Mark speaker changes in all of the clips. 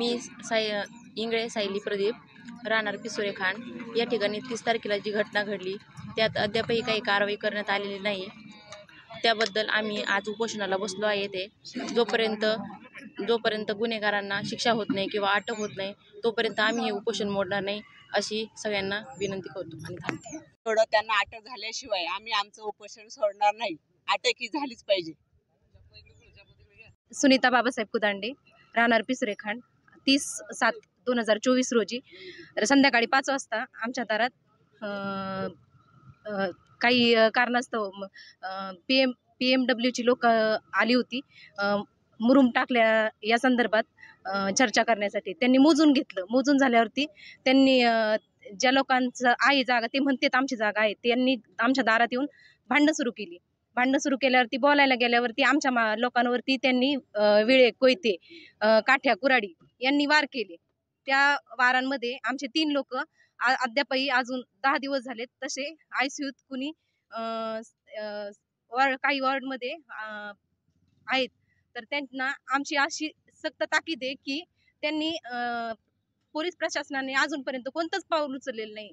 Speaker 1: मी इंगळे सायली प्रदीप राहणार पिसोरे खांड या ठिकाणी 30 तारखेला जी घटना घडली त्यात अद्यापही काही कारवाई करण्यात आलेली नाही। त्याबद्दल आम्ही आज उपोषणाला बसलो आहे। ते जोपर्यंत गुन्हेगारांना शिक्षा होत नाही किंवा अटक होत नाही तोपर्यंत आम्ही हे उपोषण मोडणार नाही अशी सगळ्यांना विनंती करतो आणि थांबते।
Speaker 2: थोडं त्यांना अटक झाल्याशिवाय आम्ही आमचं उपोषण सोडणार नाही। अटक ही झालीच पाहिजे।
Speaker 3: सुनीता बाबासाहेब कुदांडे राहणार पिसोरे खांड 30/7/2024 रोजी संध्याकाळी 5 वाजता आमच्या दारात काही कारणास्तव PMW ची लोक आली होती। मुरुम टाकल्या या संदर्भात चर्चा करण्यासाठी त्यांनी मोजून घेतलं। मोजून झाल्यावरती त्यांनी ज्या लोकांचं आहे जागा ते म्हणतात आमची जागा आहे, त्यांनी आमच्या दारात येऊन भांडणं सुरू केली। भांडणं सुरू केल्यावरती बोलायला गेल्यावरती आमच्या लोकांवरती त्यांनी विळे, कोयते, काठ्या, कुऱ्हाडी यांनी वार केले। त्या वारांमध्ये आमचे 3 लोक अद्यापही अजून 10 दिवस झालेत तसे ICUत कुणी काही वॉर्डमध्ये आहेत। तर त्यांना आमची अशी सक्त ताकीद आहे की त्यांनी पोलीस प्रशासनाने अजूनपर्यंत कोणतंच पाऊल उचललेलं नाही।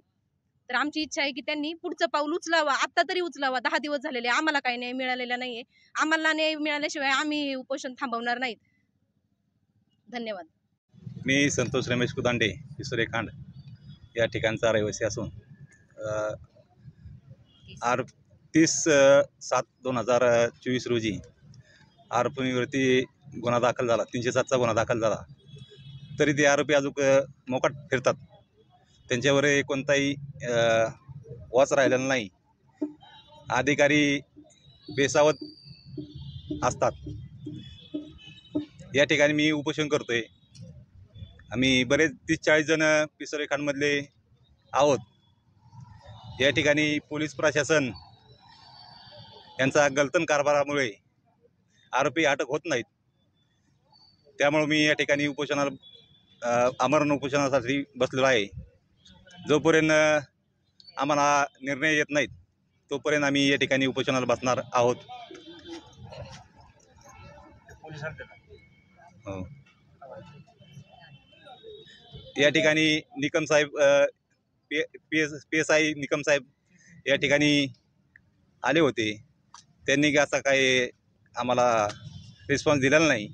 Speaker 3: तर आमची इच्छा आहे की त्यांनी पुढचं पाऊल उचलावा, आता तरी उचलावा। 10 दिवस झालेले आम्हाला काही न्याय मिळालेला नाहीये। आम्हाला न्याय मिळाल्याशिवाय आम्ही उपोषण थांबवणार नाहीत। धन्यवाद।
Speaker 4: मी संतोष रमेश कुदांडे पिसोरे खांड या ठिकाणचा रहिवासी असून 30/7/2024 रोजी आरोपीवरती गुन्हा दाखल झाला। 307चा गुन्हा दाखल झाला तरी ते आरोपी अजून मोकाट फिरतात। त्यांच्यावर कोणताही वाच राहिलेला नाही। अधिकारी बेसावत असतात। या ठिकाणी मी उपोषण करतोय। आम्ही बरेच 30-40 जण पिसोरे खांडमधले आहोत। या ठिकाणी पोलीस प्रशासन यांचा गलतन कारभारामुळे आरोपी अटक होत नाहीत। त्यामुळे मी या ठिकाणी आमरण उपोषणासाठी बसलेलो आहे। जोपर्यंत आम्हाला निर्णय येत नाहीत तोपर्यंत आम्ही या ठिकाणी उपोषणाला बसणार आहोत। या ठिकाणी निकम साहेब PSI निकम साहेब या ठिकाणी आले होते। त्यांनी असा काही आम्हाला रिस्पॉन्स दिलेला नाही।